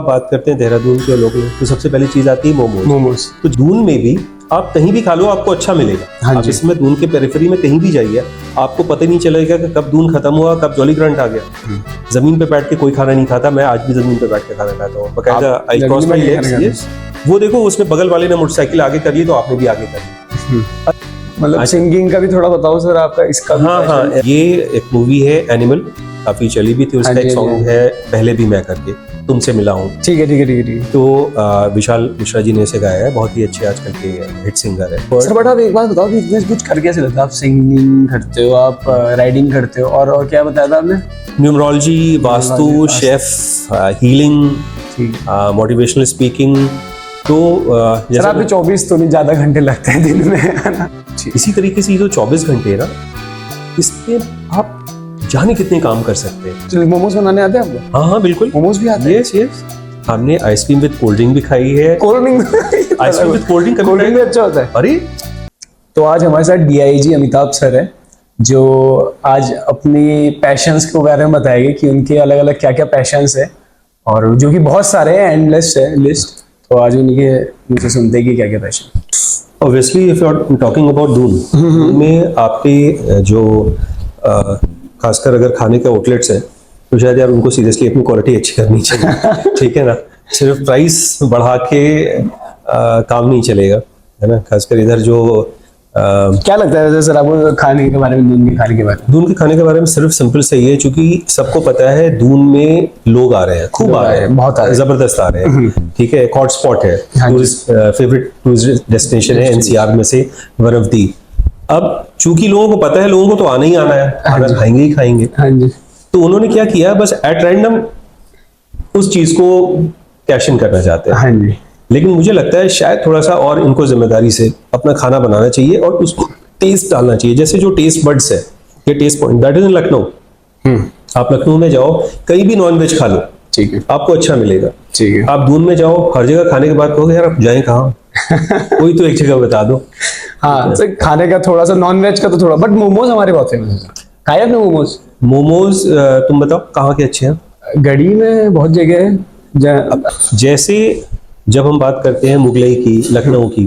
बात करते हैं देहरादून के लोगों में, तो सबसे पहली चीज आती है मोमोज। तो दून में भी आप कहीं भी खा लो आपको अच्छा मिलेगा। हाँ आप जी। इसमें दून के पेरिफेरी में कहीं भी जाइए आपको पता ही नहीं चलेगा कि कब दून खत्म हुआ कब जॉली ग्रंट आ गया। जमीन पे बैठ के कोई खाना नहीं खाता, मैं आज भी जमीन पे बैठ के खाना खाता हूँ बकायदा। आई क्रॉस माय लेग्स, वो देखो उसमें बगल वाले ने मोटरसाइकिल आगे कर ली तो आपने भी आगे कर ली। मतलब सिंगिंग का भी थोड़ा बताओ सर आपका इसका भी। हाँ, ये एक मूवी है एनिमल, काफी चली भी थी, उसका एक सॉन्ग है पहले भी मैं करके, तुमसे मिला हूँ। ठीक है। तो विशाल मिश्रा जी ने इसे गाया है, बहुत ही अच्छे आजकल के हिट सिंगर है। सर बट आप एक बात बताओ कि इतने कुछ कर कैसे लेते हो आप? सिंगिंग करते हो, आप राइडिंग करते हो, और क्या बताया था आपने? Numerology, vastu, chef, healing, motivational speaking. तो सर आपके 24 तो नहीं, ज्यादा घंटे लगते हैं दिन में, है ना? इसी तरीके से ये जो 24 घंटे है ना, इसमें आप जाने कितने काम कर सकते हैं। चलिए, मोमोज बनाने आते हैं आपको? हाँ बिल्कुल, मोमोज भी आते हैं। यस। हमने आइसक्रीम विद कोल्ड ड्रिंक भी खाई है। Cold drink? Ice cream with cold drink cold drink भी अच्छा होता है। अरे तो आज हमारे साथ डीआईजी अमिताभ सर है, जो आज अपनी पैशंस के बारे में बताएंगे कि उनके अलग अलग क्या क्या पैशंस है, और जो कि बहुत सारे हैं, एंडलेस है लिस्ट। तो आज उनके मुझे सुनते हैं कि क्या क्या passion. Obviously if you are talking about Doon में आपके जो खासकर अगर खाने के आउटलेट्स हैं तो शायद यार उनको सीरियसली अपनी क्वालिटी अच्छी करनी चाहिए। ठीक है ना, सिर्फ प्राइस बढ़ा के काम नहीं चलेगा, है ना। खासकर इधर जो क्या लगता है सर आपको खाने के बारे में, दून के खाने के बारे में? दून के खाने के बारे में सिर्फ सिंपल से ये, चूंकि सबको पता है दून में लोग आ रहे हैं, खूब आ रहे हैं, बहुत आ रहे हैं, जबरदस्त आ रहे हैं। ठीक है, एक हॉट स्पॉट है, फेवरेट टूरिस्ट डेस्टिनेशन है एनसीआर में से वन ऑफ दी। अब चूंकि लोगों को पता है, लोगों को तो आना ही आना है, खाना खाएंगे ही खाएंगे। हाँ जी। तो उन्होंने क्या किया, बस एट रैंडम उस चीज को कैश इन करना चाहते हैं। हाँ जी। लेकिन मुझे लगता है शायद थोड़ा सा और इनको जिम्मेदारी से अपना खाना बनाना चाहिए और उसको टेस्ट डालना चाहिए। जैसे जो टेस्ट बड्स है, ये taste point that is in Lucknow. आप लखनऊ में जाओ, कहीं भी नॉन वेज खा लो, ठीक है, आपको अच्छा मिलेगा। ठीक है। आप दून में जाओ, हर जगह खाने के बाद कहोगे यार आप जाएं कहाँ, कोई तो एक जगह बता दो। हाँ, तो खाने का थोड़ा सा, नॉन वेज का तो थोड़ा, बट मोमोज हमारे बहुत फेमस है। खाए आपने मोमोज? मोमोज तुम बताओ कहाँ के अच्छे हैं? गढ़ी में बहुत जगह है। जैसे जब हम बात करते हैं मुगलई की, लखनऊ की,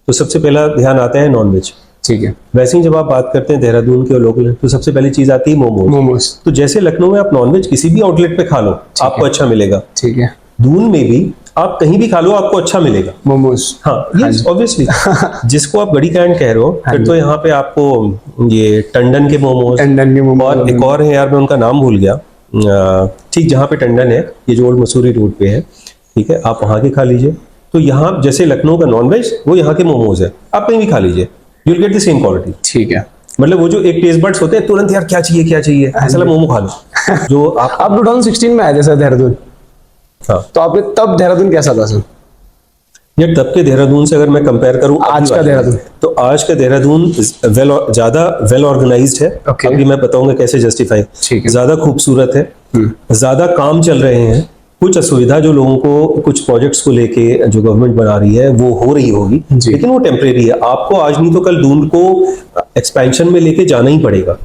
तो सबसे पहला ध्यान आता है नॉनवेज। ठीक है। वैसे ही जब आप बात करते हैं देहरादून के लोकल, तो सबसे पहली चीज आती है मोमोज। तो जैसे लखनऊ में आप नॉनवेज किसी भी आउटलेट पे खा लो आपको अच्छा मिलेगा, ठीक है। दून में भी आप कहीं भी खा लो आपको अच्छा मिलेगा मोमोज। हाँ, यस ऑब्वियसली। जिसको आप गढ़ी कैंट कह रहे हो, फिर तो यहाँ पे आपको ये टंडन के मोमोज, और एक और है यार मैं उनका नाम भूल गया, ठीक जहाँ पे टंडन है, ये जो ओल्ड मसूरी रोड पे है, ठीक है, आप वहां के खा लीजिए। तो यहाँ जैसे लखनऊ का नॉनवेज, वो यहाँ के मोमोज है, आप कहीं भी खा लीजिए, you will get the same quality. ठीक है। मतलब वो जो एक टेस्ट बड्स होते हैं तुरंत, यार क्या चाहिए ऐसा मोमो खा लो। जो आप 2016 में आए थे सर देहरादून? हाँ। तो आपने तब देहरादून कैसा था सर? यार तब के देहरादून से अगर मैं कंपेयर करूं आज का देहरादून, तो आज का देहरादून ज्यादा वेल ऑर्गेनाइज्ड है। Okay. अभी मैं बताऊंगा कैसे जस्टिफाई। ज्यादा खूबसूरत है, ज्यादा काम चल रहे हैं। कुछ असुविधा जो लोगों को कुछ प्रोजेक्ट्स को लेके जो गवर्नमेंट बना रही है वो हो रही होगी, लेकिन वो टेम्परेरी है। आपको आज नहीं तो कल दून को एक्सपेंशन में लेके जाना ही पड़ेगा।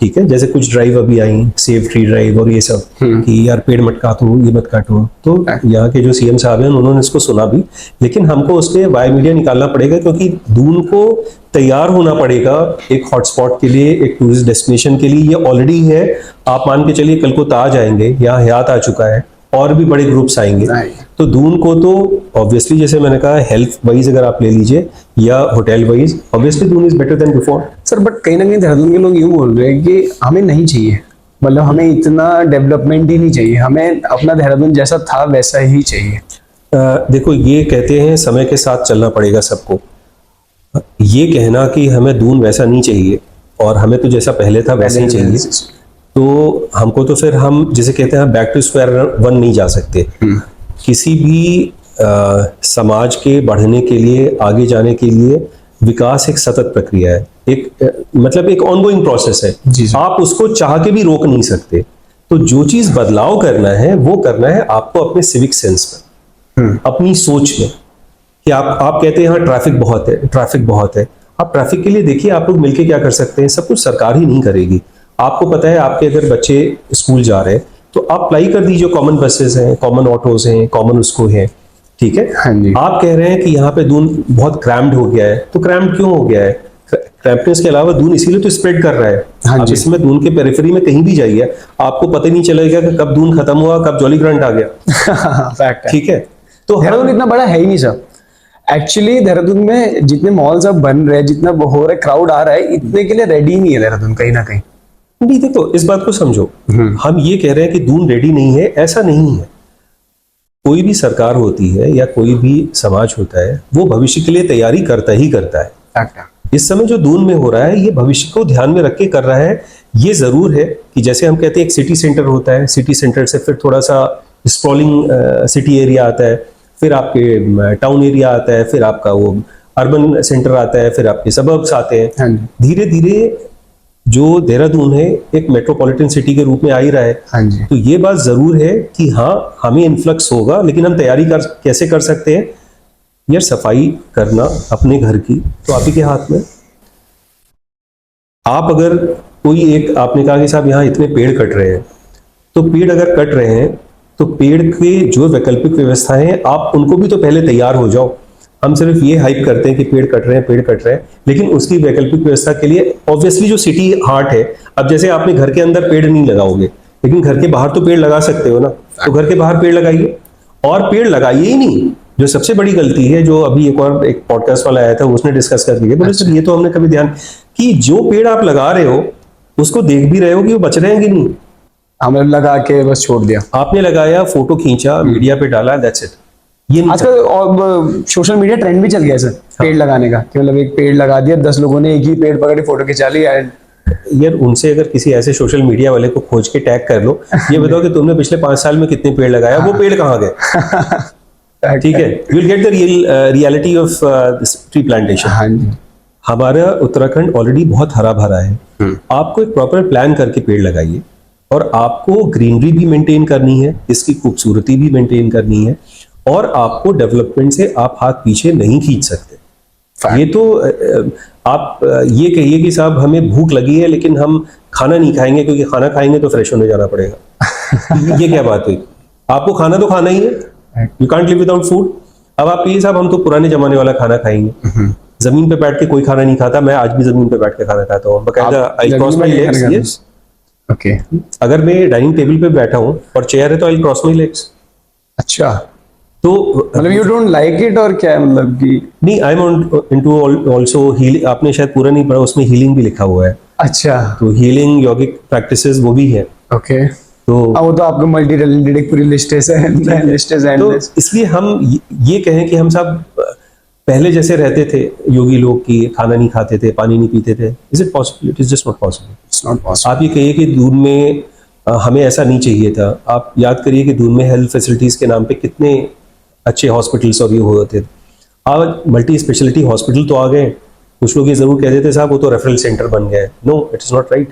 ठीक है, जैसे कुछ ड्राइव अभी आई, सेव ट्री ड्राइव और ये सब, कि यार पेड़ मत काटो, ये मत काटो। तो यहाँ के जो सीएम साहब हैं उन्होंने इसको सुना भी, लेकिन हमको उसके वाई मीडिया निकालना पड़ेगा, क्योंकि दून को तैयार होना पड़ेगा एक हॉटस्पॉट के लिए, एक टूरिस्ट डेस्टिनेशन के लिए। ये ऑलरेडी है, आप मान के चलिए कल को ताज आएंगे, यहाँ हयात आ चुका है, और भी बड़े ग्रुप्स आएंगे। तो दून को तो ऑब्वियसली, जैसे मैंने कहा, हेल्थ वाइज अगर आप ले लीजिए या hotel wise, obviously Doon is better than before. Sir but कहीं ना कहीं देहरादून के लोग यूं बोल रहे हैं कि हमें नहीं चाहिए, मतलब हमें इतना डेवलपमेंट ही नहीं चाहिए, हमें अपना देहरादून जैसा था वैसा ही चाहिए। देखो, ये कहते हैं समय के साथ चलना पड़ेगा सबको। ये कहना कि हमें दून वैसा नहीं चाहिए और हमें तो जैसा पहले था वैसा ही चाहिए, तो हमको तो फिर हम जिसे कहते हैं बैक टू स्क्वायर वन नहीं जा सकते। किसी भी समाज के बढ़ने के लिए, आगे जाने के लिए विकास एक सतत प्रक्रिया है, एक मतलब एक ऑनगोइंग प्रोसेस है। आप उसको चाह के भी रोक नहीं सकते। तो जो चीज बदलाव करना है वो करना है आपको अपने सिविक सेंस में, अपनी सोच में। कि आप कहते हैं यहाँ ट्रैफिक बहुत है, आप ट्रैफिक के लिए देखिए आप लोग मिलके क्या कर सकते हैं। सब कुछ सरकार ही नहीं करेगी। आपको पता है, आपके अगर बच्चे स्कूल जा रहे हैं, तो आप अप्लाई कर दीजिए, कॉमन बसेस हैं, कॉमन ऑटोज हैं, कॉमन उसको है, ठीक है। हाँ जी। आप कह रहे हैं कि यहाँ पे दून बहुत क्रैम्ड हो गया है, तो क्रैम्ड क्यों हो गया है? क्रैम्पनेस के अलावा दून इसीलिए तो स्प्रेड कर रहा है। हाँ आप जी। इसमें दून के पेरिफेरी में कहीं भी जाइए, आपको पता ही नहीं चलेगा कि कब दून खत्म हुआ, कब जॉली ग्रांट आ गया। फैक्ट है। ठीक है, तो देहरादून इतना बड़ा है ही नहीं सर। एक्चुअली देहरादून में जितने मॉल्स अब बन रहे हैं, जितना हो रहा है, क्राउड आ रहा है, इतने के लिए रेडी नहीं है देहरादून कहीं ना कहीं। नहीं, देखो इस बात को समझो, हम ये कह रहे हैं कि दून रेडी नहीं है, ऐसा नहीं है। कोई भी सरकार होती है या कोई भी समाज होता है, वो भविष्य के लिए तैयारी करता ही करता है। फैक्ट है। इस समय जो दून में हो रहा है, ये भविष्य को ध्यान में रख के कर रहा है। ये जरूर है कि जैसे हम कहते हैं एक सिटी सेंटर होता है, सिटी सेंटर से फिर थोड़ा सा स्प्रॉलिंग सिटी एरिया आता है, फिर आपके टाउन एरिया आता है, फिर आपका वो अर्बन सेंटर आता है, फिर आपके सबर्ब्स आते हैं। हाँ जी। धीरे धीरे जो देहरादून है एक मेट्रोपॉलिटन सिटी के रूप में आ ही रहा है। हाँ जी। तो ये बात जरूर है कि हाँ, हमें इन्फ्लक्स होगा, लेकिन हम तैयारी कैसे कर सकते हैं? यार, सफाई करना अपने घर की तो आप ही के हाथ में। आप अगर कोई एक, आपने कहा कि साहब यहाँ इतने पेड़ कट रहे हैं, तो पेड़ अगर कट रहे हैं तो पेड़ के जो वैकल्पिक व्यवस्थाएं हैं, आप उनको भी तो पहले तैयार हो जाओ। हम सिर्फ ये हाइप करते हैं कि पेड़ कट रहे हैं, पेड़ कट रहे हैं, लेकिन उसकी वैकल्पिक व्यवस्था के लिए ऑब्वियसली जो सिटी हार्ट है, अब जैसे आपने घर के अंदर पेड़ नहीं लगाओगे, लेकिन घर के बाहर तो पेड़ लगा सकते हो ना, तो घर के बाहर पेड़ लगाइए। और पेड़ लगाइए ही नहीं, जो सबसे बड़ी गलती है, जो अभी एक पॉडकास्ट वाला आया था उसने डिस्कस कर दिया, बोले सर ये तो हमने कभी ध्यान कि जो पेड़ आप लगा रहे हो उसको देख भी रहे हो कि वो बच रहे हैं कि नहीं। हमने लगा के बस छोड़ दिया। आपने लगाया, फोटो खींचा, मीडिया पे डाला, दैट्स इट। ये नहीं आजकल और सोशल मीडिया ट्रेंड भी चल गया सर, पेड़ लगाने का, कि मतलब एक पेड़ लगा दिया, 10 लोगों ने एक ही पेड़ पकड़ के फोटो खिंचा ली। यार, उनसे अगर किसी ऐसे सोशल मीडिया वाले को खोज के टैग कर लो, ये बताओ कि तुमने पिछले 5 साल में कितने पेड़ लगाया, वो पेड़ कहाँ गए? ठीक है, you will get the reality of tree plantation. हाँ जी। हमारा उत्तराखंड ऑलरेडी बहुत हरा भरा है। आपको एक प्रॉपर प्लान करके पेड़ लगाइए, और आपको ग्रीनरी भी मेंटेन करनी है, इसकी खूबसूरती भी मेंटेन करनी है, और आपको डेवलपमेंट से आप हाथ पीछे नहीं खींच सकते। ये तो आप ये कहिए कि साहब हमें भूख लगी है लेकिन हम खाना नहीं खाएंगे क्योंकि खाना खाएंगे तो फ्रेश होने जाना पड़ेगा। ये क्या बात हुई? आपको खाना तो खाना ही है, you can't live without food. अब आप कहिए साहब हम तो पुराने जमाने वाला खाना खाएंगे, जमीन पे बैठ के कोई खाना नहीं खाता। मैं आज भी जमीन पे बैठ के खाना खाता हूँ, बकायदा I cross my legs. Yes, okay. अगर मैं डाइनिंग टेबल पे बैठा हूँ और चेयर है तो आई क्रॉस माय लेग्स। अच्छा, तो मतलब यू डोंट लाइक इट, और क्या है मतलब कि? नहीं, I am into also healing. आपने शायद पूरा नहीं पढ़ा, उसमें हीलिंग भी लिखा हुआ है। अच्छा, तो हीलिंग यौगिक प्रैक्टिसेस वो भी है। ओके। तो वो तो आपको मल्टी टैलेंटेड एक पूरी लिस्ट है। तो इसलिए हम ये कहें कि हम सब पहले जैसे रहते थे योगी लोग की खाना नहीं खाते थे, पानी नहीं पीते थे। Is it possible? It is just not possible. It's not possible. आप ये कहिए कि दून में हमें ऐसा नहीं चाहिए था। आप याद करिए कि दून में हेल्थ फैसिलिटीज के नाम पे कितने अच्छे हॉस्पिटल्स और ये होते थे। आज मल्टी स्पेशलिटी हॉस्पिटल तो आ गए। कुछ लोग ये जरूर कहते थे साहब वो तो रेफरल सेंटर बन गए। No, it is not right.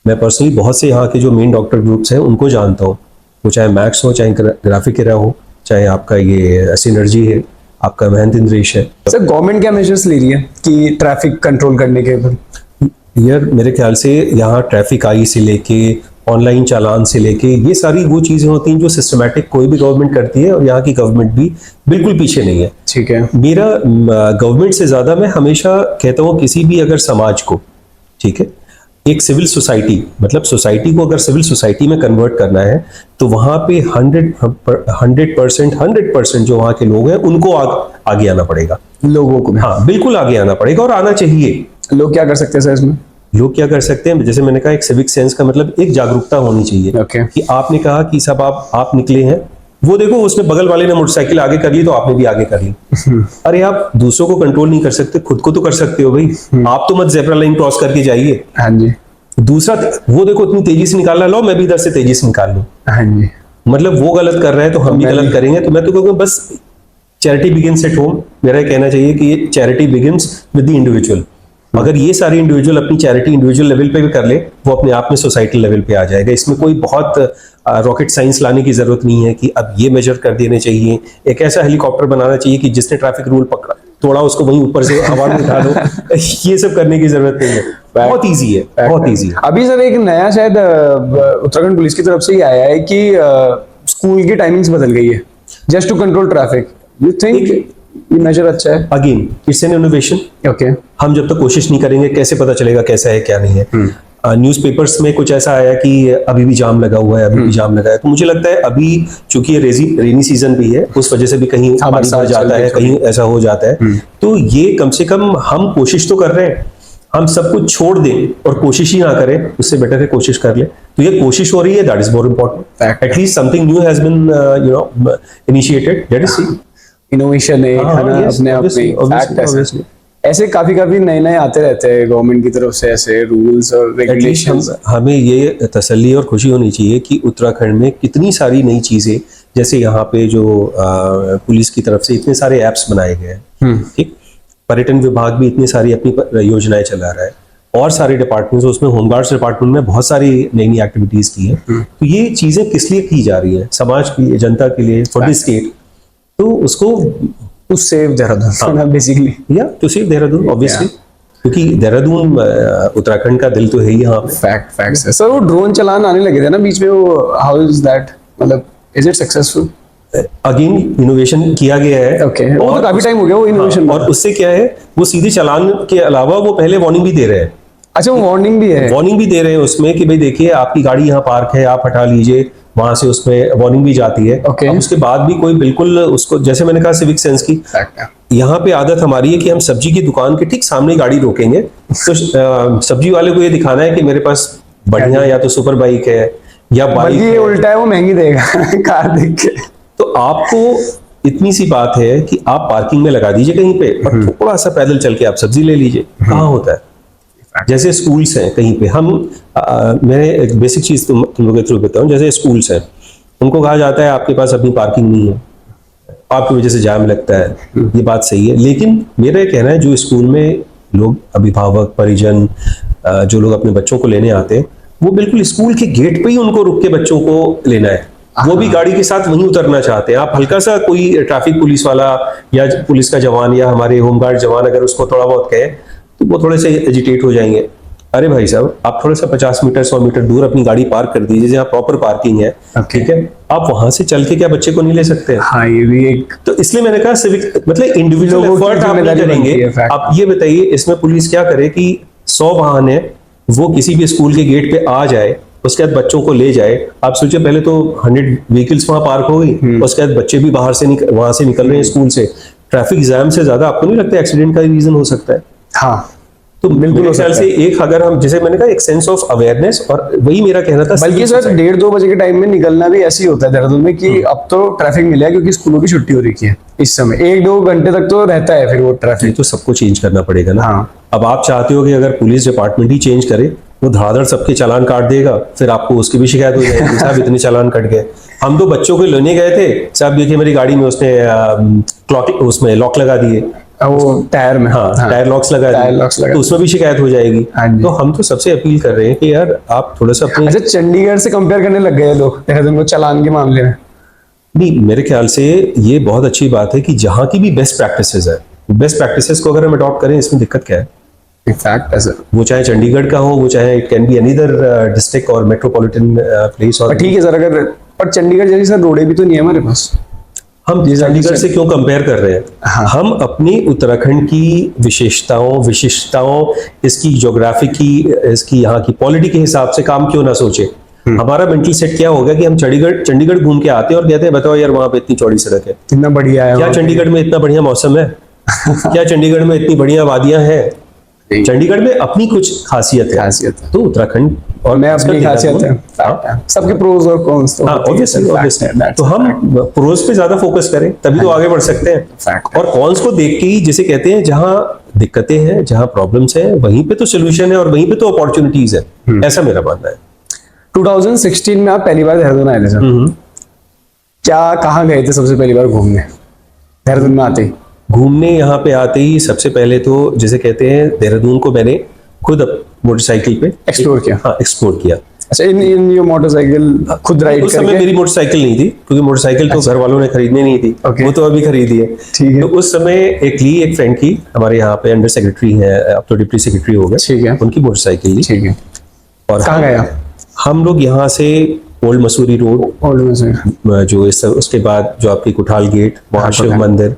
मैं पर्सनली बहुत से यहाँ के जो मेन डॉक्टर ग्रुप्स हैं उनको जानता हूँ, वो चाहे मैक्स हो, चाहे ग्राफिक एरा हो, चाहे आपका ये सिनर्जी है, आपका महंत इंद्रेश है। सर, गवर्नमेंट क्या मेजर्स ले रही है कि ट्रैफिक कंट्रोल करने के? यार, मेरे ख्याल से यहाँ ट्रैफिक आई से लेके ऑनलाइन चालान से लेके ये सारी वो चीजें होती हैं जो सिस्टमैटिक कोई भी गवर्नमेंट करती है, और यहाँ की गवर्नमेंट भी बिल्कुल पीछे नहीं है। ठीक है। मेरा गवर्नमेंट से ज्यादा मैं हमेशा कहता हूँ किसी भी अगर समाज को, ठीक है, एक सिविल सोसाइटी, मतलब सोसाइटी को अगर सिविल सोसाइटी में कन्वर्ट करना है तो वहां पे 100% जो वहां के लोग हैं उनको आगे आना पड़ेगा। लोगों को? हाँ, बिल्कुल आगे आना पड़ेगा और आना चाहिए। लोग क्या कर सकते हैं सर इसमें? लोग क्या कर सकते हैं, जैसे मैंने कहा, एक सिविक सेंस का मतलब एक जागरूकता होनी चाहिए। Okay. कि आपने कहा कि सब आप निकले हैं, वो देखो उसने बगल वाले ने मोटरसाइकिल आगे कर ली तो आपने भी आगे कर ली। अरे, आप दूसरों को कंट्रोल नहीं कर सकते, खुद को तो कर सकते हो भाई। आप तो मत ज़ेब्रा लाइन क्रॉस करके जाइए। हाँ जी। दूसरा, वो देखो इतनी तेजी से निकाल रहा है, लो मैं भी इधर से तेजी से निकाल लूं। हाँ जी। मतलब वो गलत कर रहा है तो हम भी गलत करेंगे। तो मैं तो कहूँगा बस चैरिटी बिगिंस एट होम। मेरा ये कहना चाहिए कि ये charity begins with the individual. अगर ये सारे इंडिविजुअल अपनी चैरिटी इंडिविजुअल लेवल पे भी कर ले, वो अपने आप में सोसाइटी लेवल पे आ जाएगा। इसमें कोई बहुत रॉकेट साइंस लाने की जरूरत नहीं है कि अब ये मेजर कर देने चाहिए। एक ऐसा हेलीकॉप्टर बनाना चाहिए कि जिसने ट्रैफिक रूल पकड़ा तोड़ा उसको वहीं ऊपर से हवा में उठा लो। ये सब करने की जरूरत नहीं है। बहुत इजी है, बहुत इजी है। अभी सर एक नया शायद उत्तराखंड पुलिस की तरफ से ही आया है कि स्कूल की टाइमिंग्स बदल गई है just to control traffic. You think ये मेजर अच्छा है? Again it's an innovation. Okay, हम जब तक कोशिश नहीं करेंगे कैसे पता चलेगा कैसा है क्या नहीं है। न्यूज़पेपर्स में कुछ ऐसा आया कि अभी भी जाम लगा हुआ है, अभी भी जाम लगा है। तो मुझे लगता है अभी चूंकि ये रेनी सीजन भी है, उस वजह से भी कहीं पानी भर जाता है, कहीं ऐसा हो जाता है। तो ये कम से कम हम कोशिश तो कर रहे हैं। हम सब कुछ छोड़ दें और कोशिश ही ना करें, उससे बेटर है कोशिश कर ले। तो ये कोशिश हो रही है, that is more important. At least something new has been initiated, that is see innovation है ना, अपने आप में ऐसे काफी नए आते रहते हैं गवर्नमेंट की तरफ से, ऐसे रूल्स और रेगुलेशंस। हमें ये तसल्ली और खुशी होनी चाहिए कि उत्तराखंड में कितनी सारी नई चीजें, जैसे यहाँ पे जो पुलिस की तरफ से इतने सारे ऐप्स बनाए गए हैं, ठीक, पर्यटन विभाग भी इतनी सारी अपनी योजनाएं चला रहा है, और सारे डिपार्टमेंट्स, उसमें होमगार्ड्स डिपार्टमेंट में बहुत सारी नई एक्टिविटीज की है। तो ये चीजें किस लिए की जा रही है? समाज के लिए, जनता के लिए, फॉर द स्टेट। तो उसको टू सेव देहरादून बेसिकली, या टू सेव देहरादून ऑब्वियसली, क्योंकि देहरादून उत्तराखंड का दिल तो है ही यहाँ पे। फैक्ट है सर। वो ड्रोन चलान आने लगे थे ना बीच में, वो हाउ इज दैट, मतलब is it successful? Again innovation किया गया है। ओके, और काफी टाइम हो गया वो इनोवेशन। और उससे क्या है, वो सीधे चालान के अलावा वो पहले वार्निंग भी दे रहे हैं। अच्छा, वो वार्निंग भी है? वार्निंग भी दे रहे हैं उसमें कि भाई देखिए आपकी गाड़ी यहाँ पार्क है, आप हटा लीजिए, वहां से उसमें वार्निंग भी जाती है। Okay. अब उसके बाद भी कोई बिल्कुल उसको, जैसे मैंने कहा सिविक सेंस की, यहाँ पे आदत हमारी है कि हम सब्जी की दुकान के ठीक सामने गाड़ी रोकेंगे तो सब्जी वाले को ये दिखाना है कि मेरे पास बढ़िया या तो सुपर बाइक है या बाइक है। उल्टा है, वो महंगी देगा कार देख के। तो आपको इतनी सी बात है कि आप पार्किंग में लगा दीजिए कहीं पे, और थोड़ा सा पैदल चल के आप सब्जी ले लीजिए। कहाँ होता है? जैसे स्कूल्स हैं कहीं पे, मैंने एक बेसिक चीज तुम लोगों के थ्रू बताऊं। जैसे स्कूल्स हैं, उनको कहा जाता है आपके पास अपनी पार्किंग नहीं है, आपकी वजह से जाम लगता है। ये बात सही है, लेकिन मेरा ये कहना है जो स्कूल में लोग, अभिभावक, परिजन, जो लोग अपने बच्चों को लेने आते हैं, वो बिल्कुल स्कूल के गेट पे ही उनको रुक के बच्चों को लेना है। वो भी गाड़ी के साथ वहीं उतरना चाहते हैं। आप हल्का सा कोई ट्रैफिक पुलिस वाला या पुलिस का जवान या हमारे होमगार्ड जवान अगर उसको थोड़ा बहुत कहे तो वो थोड़े से एजिटेट हो जाएंगे। अरे भाई साहब, आप थोड़ा सा 50 मीटर 100 मीटर दूर अपनी गाड़ी पार्क कर दीजिए जहाँ प्रॉपर पार्किंग है। ठीक है, आप वहां से चल के क्या बच्चे को नहीं ले सकते? हाँ, ये भी एक, तो इसलिए मैंने कहा सिविक मतलब इंडिविजुअल एफर्ट आप नहीं करेंगे। आप ये बताइए इसमें पुलिस क्या करे कि 100 वाहन है, वो किसी भी स्कूल के गेट पे आ जाए, उसके बाद बच्चों को ले जाए। आप सोचिए, पहले तो 100 व्हीकल्स वहां पार्क हो गई, उसके बाद बच्चे भी बाहर से वहां से निकल रहे हैं स्कूल से। ट्रैफिक जैम से ज्यादा आपको नहीं लगता एक्सीडेंट का रीजन हो सकता है? हाँ, तो बिल्कुल ख्याल से एक, अगर हम जैसे मैंने कहा, एक सेंस ऑफ अवेयरनेस, और वही मेरा कहना था। बल्कि सर 1:30-2 बजे के टाइम में निकलना भी ऐसे ही होता है देहरादून में कि अब तो ट्रैफिक मिला है क्योंकि स्कूलों की छुट्टी हो रही है इस समय। 1-2 घंटे तक तो रहता है फिर वो ट्रैफिक। तो सबको चेंज करना पड़ेगा ना। हाँ। अब आप चाहते हो कि अगर पुलिस डिपार्टमेंट ही चेंज करे, वो धड़ाधड़ सबके चालान काट देगा, फिर आपको उसकी भी शिकायत हो जाएगी, साहब इतने चालान कट गए। हम तो बच्चों को लेने गए थे, साहब देखिए मेरी गाड़ी में उसने उसमें लॉक लगा दिए, वो टायर में, हाँ, टायर लॉक्स लगा दिए, तो उसमें भी शिकायत हो जाएगी। तो हम तो सबसे अपील कर रहे हैं कि यार आप थोड़ा सा अपने, अच्छा, चंडीगढ़ से कंपेयर करने लग गए लोग देहरादून को चालान के मामले में। नहीं, मेरे ख्याल से ये बहुत अच्छी बात है कि जहाँ की भी बेस्ट प्रैक्टिसेस है, बेस्ट प्रैक्टिसेस को अगर हम अडॉप्ट करें, इसमें दिक्कत क्या है? फैक्ट है सर। वो चाहे चंडीगढ़ का हो, वो चाहे it can be any other district और मेट्रोपॉलिटन प्लेस। और ठीक है सर, अगर पर चंडीगढ़ जैसी सर रोडें भी तो नहीं है हमारे पास। हम चंडीगढ़ से क्यों कंपेयर कर रहे हैं? हाँ। हम अपनी उत्तराखंड की विशिष्टताओं, इसकी ज्योग्राफी की, इसकी यहाँ की पॉलिटी के हिसाब से काम क्यों ना सोचे? हमारा मेंटल सेट क्या होगा कि हम चंडीगढ़ घूम के आते हैं और कहते हैं बताओ यार वहां पे इतनी चौड़ी सड़क है, कितना बढ़िया है, क्या चंडीगढ़ में इतना बढ़िया मौसम है? क्या चंडीगढ़ में इतनी बढ़िया वादियां हैं? चंडीगढ़ में अपनी कुछ खासियत है, तो उत्तराखंड और मैं अपनी खासियत है, सबके प्रोज और कॉन्स तो ऑब्वियसली। तो हम प्रोज पे ज्यादा फोकस करें, तभी तो आगे बढ़ सकते हैं। और कॉन्स को देख के ही, जिसे कहते हैं जहां दिक्कतें हैं, जहां प्रॉब्लम्स हैं, वहीं पे तो सोल्यूशन है और वहीं पे तो अपॉर्चुनिटीज है, ऐसा मेरा मानना है। 2016 में आप पहली बार देहरादून आए थे सर, क्या कहाँ गए थे सबसे पहली बार घूमने देहरादून में आते ही? घूमने यहाँ पे आते ही सबसे पहले तो जैसे कहते हैं, देहरादून को मैंने खुद मोटरसाइकिल पे एक्सप्लोर किया। हाँ, एक्सप्लोर किया। अच्छा, इन ये मोटरसाइकिल खुद राइड उस समय करके? मेरी मोटरसाइकिल नहीं थी, क्योंकि मोटरसाइकिल तो घर वालों ने खरीदनी नहीं थी, Okay. वो तो अभी खरीदी है। ठीक है। तो उस समय एक फ्रेंड की, हमारे यहाँ पे अंडर सेक्रेटरी है, अब तो डिप्टी सेक्रेटरी हो गए, ठीक है। उनकी मोटरसाइकिल ली। ठीक है। और कहाँ गए आप? हम लोग यहाँ से ओल्ड मसूरी रोड, ओल्ड में जो उसके बाद जो आपकी कुठाल गेट, वहाँ शिव मंदिर,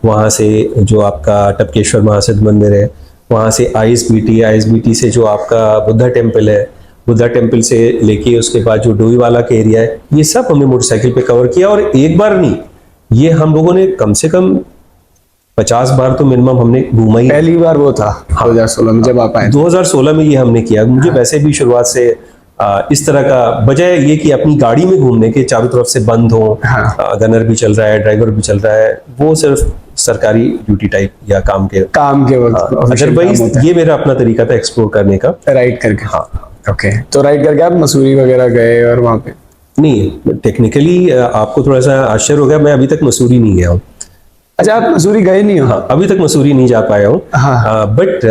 वहाँ से जो आपका टपकेश्वर महासिद्ध मंदिर है, वहाँ से आईएसबीटी से जो आपका बुद्धा टेम्पल है, बुद्धा टेम्पल से लेके उसके बाद जो डोईवाला के एरिया है, ये सब हमने मोटरसाइकिल पे कवर किया। और एक बार नहीं, ये हम लोगों ने कम से कम 50 बार तो मिनिमम हमने घूमा ही। पहली बार वो था 2016 में जब आप आए? 2016 में ये हमने किया। मुझे वैसे भी शुरुआत से इस तरह का, बजाय ये कि अपनी गाड़ी में घूमने के चारों तरफ से बंद हो, गनर भी चल रहा है, ड्राइवर भी चल रहा है, वो सिर्फ सरकारी ड्यूटी टाइप या काम के वक्त। अदरवाइज ये मेरा अपना तरीका था एक्सप्लोर करने का। राइड करके? हाँ। ओके, तो राइड करके आप मसूरी वगैरह गए और वहाँ पे? नहीं, टेक्निकली आपको थोड़ा सा आश्चर्य होगा, मैं अभी तक मसूरी नहीं गया हूँ। अच्छा, आप मसूरी गए नहीं हो? हाँ, अभी तक मसूरी नहीं जा पाया हूँ। हाँ। बट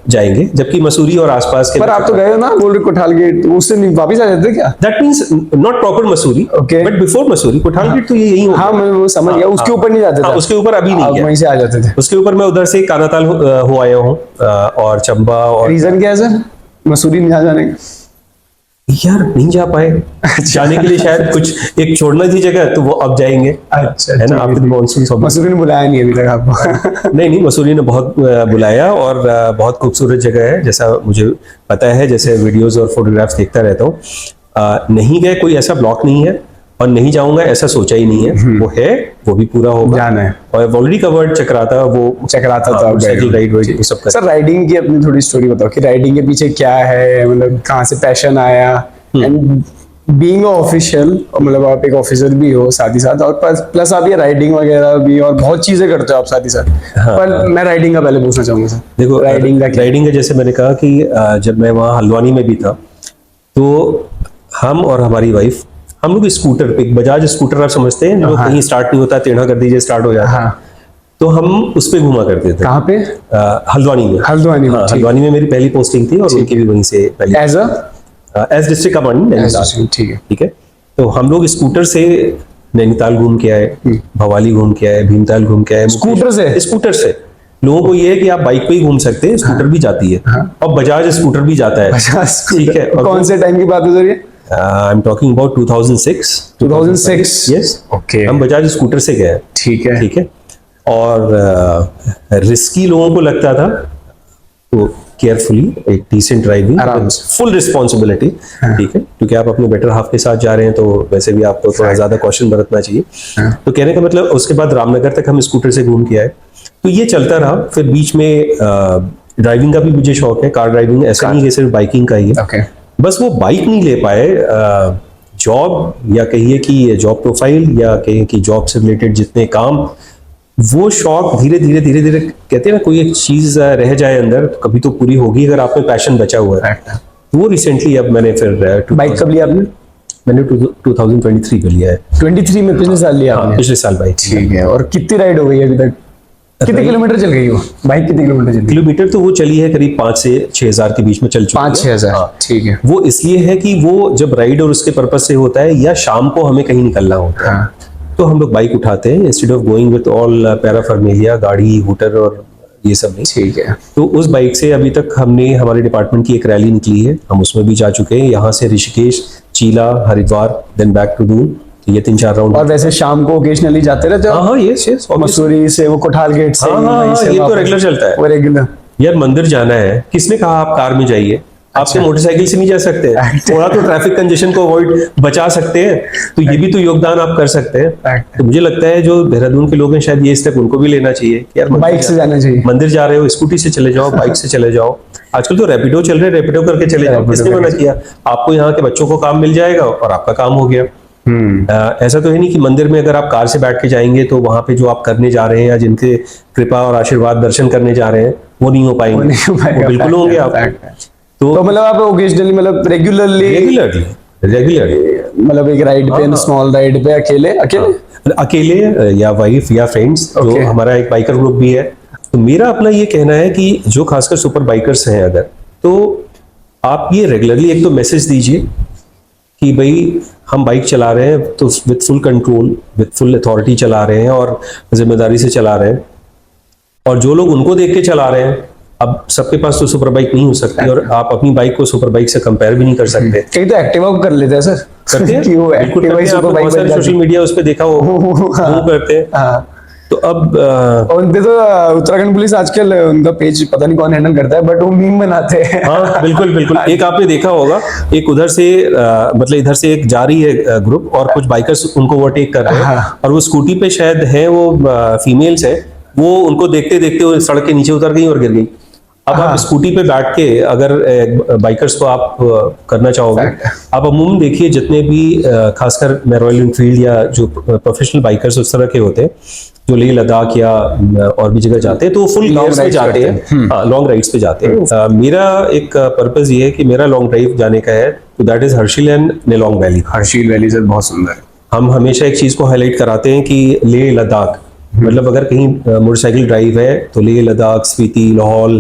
जाएंगे, जबकि मसूरी और आसपास के। पर आप तो गए हो ना, बोल रहे कोठाल गेट, उससे नहीं वापस आ जाते क्या? That means not proper Mussoorie, Okay. But before Mussoorie Kothal Gate तो ये यही होगा। हाँ, मैं वो समझ गया, उसके ऊपर नहीं जाते थे? उसके ऊपर अभी नहीं आप गया, वहीं से आ जाते थे? उसके ऊपर मैं उधर से कानाताल हो आया हूँ, और चंबा। और रीजन क्या है सर मसूरी नहीं जाने का? यार नहीं जा पाए, जाने के लिए शायद कुछ एक छोड़ना थी जगह, तो वो अब जाएंगे। अच्छा, है ना, आपके मॉनसून मसूरी ने बुलाया नहीं अभी तक आपको? नहीं, मसूरी ने बहुत बुलाया, और बहुत खूबसूरत जगह है, जैसा मुझे पता है, जैसे वीडियोस और फोटोग्राफ्स देखता रहता हूँ। नहीं गए, कोई ऐसा ब्लॉक नहीं है, और नहीं जाऊंगा ऐसा सोचा ही नहीं है। वो है, वो भी पूरा होगा, जाना है। और ऑलरेडी कवर्ड चक्राता, वो चक्राता हाँ, तो साइकिल राइड वो सब कर। सर, राइडिंग की अपनी थोड़ी स्टोरी बताओ कि राइडिंग के पीछे क्या है, मतलब कहाँ से पैशन आया, एंड बीइंग ऑफिशियल, मतलब आप एक ऑफिसर भी हो साथ ही साथ, और प्लस आप ये राइडिंग वगैरह भी और बहुत चीजें करते हो आप साथ ही साथ। पर मैं राइडिंग का पहले पूछना चाहूंगा सर। देखो, राइडिंग का जैसे मैंने कहा कि जब मैं वहाँ हल्द्वानी में भी था, तो हम और हमारी वाइफ, हम लोग स्कूटर पे, बजाज स्कूटर आप समझते हैं, जो कहीं स्टार्ट नहीं होता, टेढ़ा कर दीजिए स्टार्ट हो जाता है, तो हम उस पे घुमा करते थे। कहाँ पे? हल्द्वानी में। हल्द्वानी में? हल्द्वानी में मेरी पहली पोस्टिंग थी, और उनकी भी वहीं से पहली, एज डिस्ट्रिक्ट कमांडेंट नैनीताल। ठीक है। तो हम लोग स्कूटर से नैनीताल घूम के आए, भवाली घूम के आए, भीमताल घूम के आए। स्कूटर से लोगों को ये है कि आप बाइक पे ही घूम सकते हैं, स्कूटर भी जाती है, और बजाज स्कूटर भी जाता है। ठीक है। और कौन से टाइम की बात है सर ये? I am talking about 2006। Yes, okay. हम बजाज स्कूटर से गए। ठीक है। ठीक है। और रिस्की लोगों को लगता था, तो केयरफुली, एक डिसेंट ड्राइविंग, फुल रिस्पॉन्सिबिलिटी। ठीक है, क्योंकि आप अपने बेटर हाफ के साथ जा रहे हैं, तो वैसे भी आपको थोड़ा ज्यादा कॉशन बरतना चाहिए। तो कहने का मतलब, उसके बाद रामनगर तक हम स्कूटर से घूम के आए, तो ये चलता रहा। फिर बीच में ड्राइविंग का भी मुझे शौक है, कार ड्राइविंग, ऐसा नहीं है सिर्फ बाइकिंग का ही है। बस वो बाइक नहीं ले पाए, जॉब, या कहिए कि जॉब प्रोफाइल, या कहिए कि जॉब से रिलेटेड जितने काम, वो शौक धीरे धीरे कहते हैं ना, कोई एक चीज रह जाए अंदर, कभी तो पूरी होगी अगर आप में पैशन बचा हुआ है। तो वो रिसेंटली, अब मैंने फिर बाइक कब लिया आपने? मैंने 2023 में लिया है। 23 में? पिछले साल लिया आपने? पिछले साल बाइक। ठीक है। और कितनी राइड हो गई अभी तक? कितने किलोमीटर चल गई वो बाइक? कितने किलोमीटर चल गई? किलोमीटर तो वो चली है करीब 5 से 6 हजार के बीच में चल चुकी है। 5-6 हजार? ठीक है। वो इसलिए है कि वो जब राइड और उसके पर्पज से होता है, या शाम को हमें कहीं निकलना होता है, तो हम लोग बाइक उठाते हैं, instead of going with all paraphernalia, गाड़ी, हूटर और ये सब नहीं। ठीक है। तो उस बाइक से अभी तक हमने, हमारे डिपार्टमेंट की एक रैली निकली है, हम उसमें भी जा चुके हैं, यहाँ से Rishikesh, Chila, Haridwar, then back to Doon, ये 3-4 राउंड। और वैसे शाम को ओकेजनली जाते रहते हो? हाँ, यस, मसूरी से वो कोठाल गेट से? ये तो रेगुलर चलता है। वो रेगुलर। यार मंदिर जाना है, किसने कहा आप कार में जाइए? आपके मोटरसाइकिल से नहीं जा सकते? थोड़ा तो ट्रैफिक कंजेशन को अवॉइड बचा सकते हैं, तो ये भी तो योगदान आप कर सकते हैं। तो मुझे लगता है जो देहरादून के लोग हैं, शायद ये स्टेप उनको भी लेना चाहिए कि यार बाइक से जाना चाहिए। मंदिर जा रहे हो, स्कूटी से चले जाओ, बाइक से चले जाओ। आजकल तो रैपिडो चल रहे, रैपिडो करके चले जाओ, किसने मना किया? आपको यहाँ के बच्चों को काम मिल जाएगा और आपका काम हो गया। ऐसा तो है नहीं कि मंदिर में अगर आप कार से बैठ के जाएंगे, तो वहां पे जो आप करने जा रहे हैं, या जिनके कृपा और आशीर्वाद दर्शन करने जा रहे हैं, वो नहीं हो पाएंगे। वो बिल्कुल होंगे आप। तो मतलब आप ओकेजनली, मतलब रेगुलरली मतलब एक राइड पे, स्मॉल राइड पे अकेले या वाइफ या फ्रेंड्स, जो हमारा एक बाइकर ग्रुप भी है। तो मेरा अपना ये कहना है कि जो खासकर सुपर बाइकर्स हैं अगर, तो आप ये रेगुलरली एक तो मैसेज दीजिए कि भाई हम बाइक चला रहे हैं तो with full control, with full authority चला रहे हैं और जिम्मेदारी से चला रहे हैं, और जो लोग उनको देख के चला रहे हैं, अब सबके पास तो सुपर बाइक नहीं हो सकती और आप अपनी बाइक को सुपर बाइक से कंपेयर भी नहीं कर सकते। कई तो एक्टिवा को कर लेते हैं सर, करते हैं कि वो बिल्कुल एक्टिवा करते ही हैं, सुपर आपने बाइक बहुत सारे सोशल मीडिया उस पे देखा हो वो करते हैं। हाँ, तो अब और उनपे तो उत्तराखंड पुलिस आजकल उनका पेज पता नहीं कौन हैंडल करता है, बट वो मीम बनाते हैं। हाँ बिल्कुल बिल्कुल, एक आपने देखा होगा, एक उधर से मतलब इधर से एक जा रही है ग्रुप और कुछ बाइकर्स उनको ओवरटेक कर रहे हैं, और वो स्कूटी पे शायद है, वो फीमेल्स है, वो उनको देखते देखते वो सड़क के नीचे उतर गई और गिर गई। अब आप स्कूटी पे बैठ के अगर बाइकर्स को आप करना चाहोगे, आप अमूमन देखिए जितने भी खासकर मैं रॉयल एनफील्ड या जो प्रोफेशनल बाइकर्स उस तरह के होते हैं जो लेह लद्दाख या और भी जगह जाते हैं, तो फुल गियर्स पे जाते हैं, हाँ लॉन्ग राइड्स पे जाते हैं। मेरा एक पर्पस ये है कि मेरा लॉन्ग ड्राइव जाने का है, तो that is Harshil and Nelong valley. Harshil valley sir बहुत सुंदर है। हम हमेशा एक चीज को हाईलाइट कराते हैं कि लेह लद्दाख, मतलब अगर कहीं मोटरसाइकिल ड्राइव है तो लेह लद्दाख, स्पीति, लाहौल,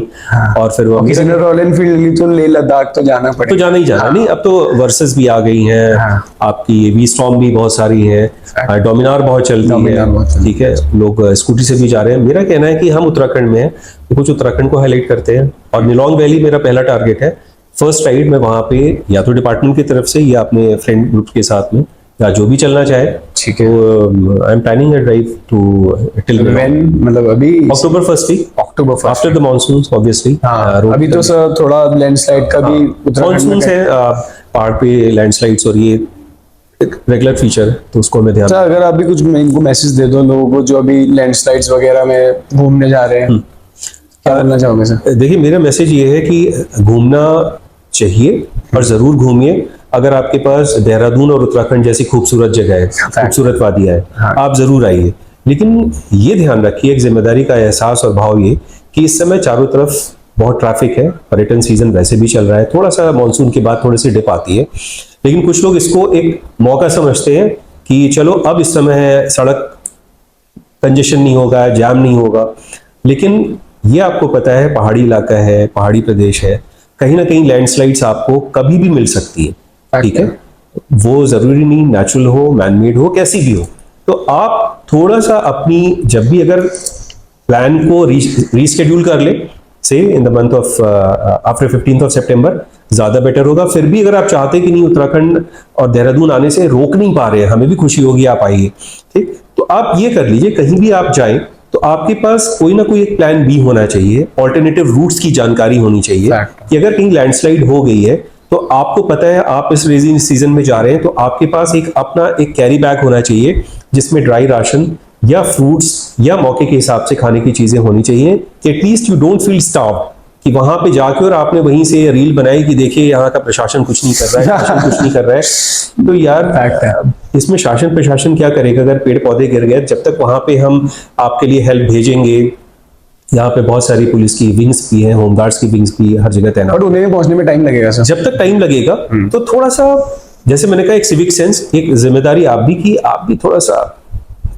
और फिर वो किसी ने रॉयल एनफील्ड ली तो लेह लद्दाख तो जाना तो पड़ेगा। जाना ही जाना। नहीं, अब तो वर्सेस भी आ गई हैं, आपकी वी स्टॉर्म भी बहुत सारी है, डोमिनार बहुत चलती है, ठीक है, लोग स्कूटी से भी जा रहे हैं। मेरा कहना है कि हम उत्तराखंड में हैं तो कुछ उत्तराखंड को हाईलाइट करते हैं, और निलोंग वैली मेरा पहला टारगेट है। फर्स्ट राइड में वहां पे या तो डिपार्टमेंट की तरफ से या अपने फ्रेंड ग्रुप के साथ में या जो भी चलना चाहे, ठीक है। तो I am planning a drive to till when, मतलब अभी October first week, October first after the monsoons obviously. अभी तो सर थोड़ा लैंडस्लाइड का भी उत्तराखंड में मानसून है, पहाड़ पे लैंडस्लाइड्स और ये एक रेगुलर फीचर, तो उसको मैं ध्यान। सर अगर आप भी कुछ इनको मैसेज दे दो लोगों को जो अभी लैंडस्लाइड्स वगैरह में घूमने जा रहे हैं, क्या बोलना चाहोगे सर? देखिए मेरा मैसेज ये है कि घूमना चाहिए और जरूर घूमिए। अगर आपके पास देहरादून और उत्तराखंड जैसी खूबसूरत जगह है, खूबसूरत वादियां है, आप जरूर आइए, लेकिन ये ध्यान रखिए, एक जिम्मेदारी का एहसास और भाव ये कि इस समय चारों तरफ बहुत ट्रैफिक है, पर्यटन सीजन वैसे भी चल रहा है, थोड़ा सा मानसून के बाद थोड़ी सी डिप आती है, लेकिन कुछ लोग इसको एक मौका समझते हैं कि चलो अब इस समय है, सड़क कंजेशन नहीं होगा, जाम नहीं होगा। लेकिन ये आपको पता है पहाड़ी इलाका है, पहाड़ी प्रदेश है, कहीं ना कहीं लैंडस्लाइड्स आपको कभी भी मिल सकती है, ठीक है, वो जरूरी नहीं नेचुरल हो, मैनमेड हो, कैसी भी हो। तो आप थोड़ा सा अपनी जब भी अगर प्लान को रीशेड्यूल कर ले, से in the month of after 15th of सितंबर, ज्यादा बेटर होगा। फिर भी अगर आप चाहते कि नहीं उत्तराखंड और देहरादून आने से रोक नहीं पा रहे हैं, हमें भी खुशी होगी आप आइए, ठीक, तो आप ये कर लीजिए, कहीं भी आप जाएं तो आपके पास कोई ना कोई एक प्लान बी होना चाहिए, ऑल्टरनेटिव रूट्स की जानकारी होनी चाहिए कि अगर कहीं लैंडस्लाइड हो गई है तो आपको पता है आप इस रेजिंग सीजन में जा रहे हैं, तो आपके पास एक अपना एक कैरी बैग होना चाहिए जिसमें ड्राई राशन या फ्रूट्स या मौके के हिसाब से खाने की चीजें होनी चाहिए, कि at least you don't feel starve, कि वहां पे जाके और आपने वहीं से रील बनाई कि देखिए यहाँ का प्रशासन कुछ नहीं कर रहा है, शासन कुछ नहीं कर रहा है। तो यार इसमें शासन प्रशासन क्या करेगा अगर पेड़ पौधे गिर गए? जब तक वहां पे हम आपके लिए हेल्प भेजेंगे, यहाँ पे बहुत सारी पुलिस की विंग्स भी हैं, होमगार्ड्स की विंग्स भी हर जगह तैनात, बट उन्हें पहुंचने में टाइम लगेगा सर। जब तक टाइम लगेगा तो थोड़ा सा, जैसे मैंने कहा, एक सिविक सेंस, एक जिम्मेदारी आप भी की, आप भी थोड़ा सा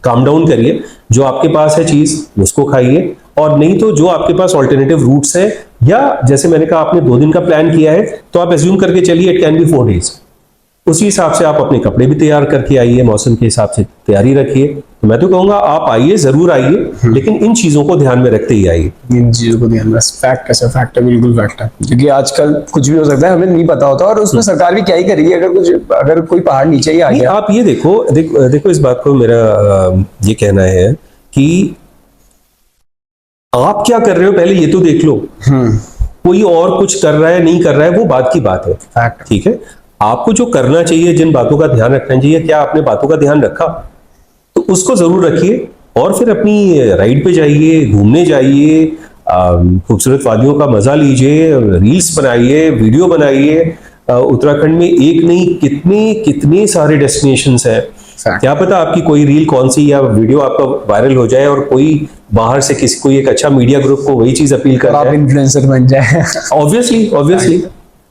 काम डाउन करिए, जो आपके पास है चीज उसको खाइए, और नहीं तो जो आपके पास ऑल्टरनेटिव रूट्स है, या जैसे मैंने कहा आपने 2 दिन का प्लान किया है तो आप एज्यूम करके चलिए इट कैन बी 4 डेज, उसी हिसाब से आप अपने कपड़े भी तैयार करके आइए, मौसम के हिसाब से तैयारी रखिए। तो मैं तो कहूंगा आप आइए, जरूर आइए, लेकिन इन चीजों को ध्यान में रखते ही आइए। इन चीजों को ध्यान में, फैक्ट है सर, फैक्ट है, बिल्कुल फैक्ट है, क्योंकि आजकल कुछ भी हो सकता है, हमें नहीं पता होता, और उसमें सरकार भी क्या ही करेगी अगर कोई पहाड़ नीचे ही आ गया। आप ये देखो इस बात को मेरा ये कहना है कि आप क्या कर रहे हो पहले ये तो देख लो, कोई और कुछ कर रहा है नहीं कर रहा है वो बात की बात है, ठीक है, आपको जो करना चाहिए, जिन बातों का ध्यान रखना चाहिए, क्या आपने बातों का ध्यान रखा, तो उसको जरूर रखिए, और फिर अपनी राइड पे जाइए, घूमने जाइए, खूबसूरत वादियों का मजा लीजिए, रील्स बनाइए, वीडियो बनाइए। उत्तराखंड में एक नहीं कितने सारे डेस्टिनेशंस हैं, क्या पता आपकी कोई रील कौन सी या वीडियो आपका वायरल हो जाए और कोई बाहर से कोई एक अच्छा मीडिया ग्रुप को वही चीज अपील कर, आप इन्फ्लुएंसर बन जाए। ऑब्वियसली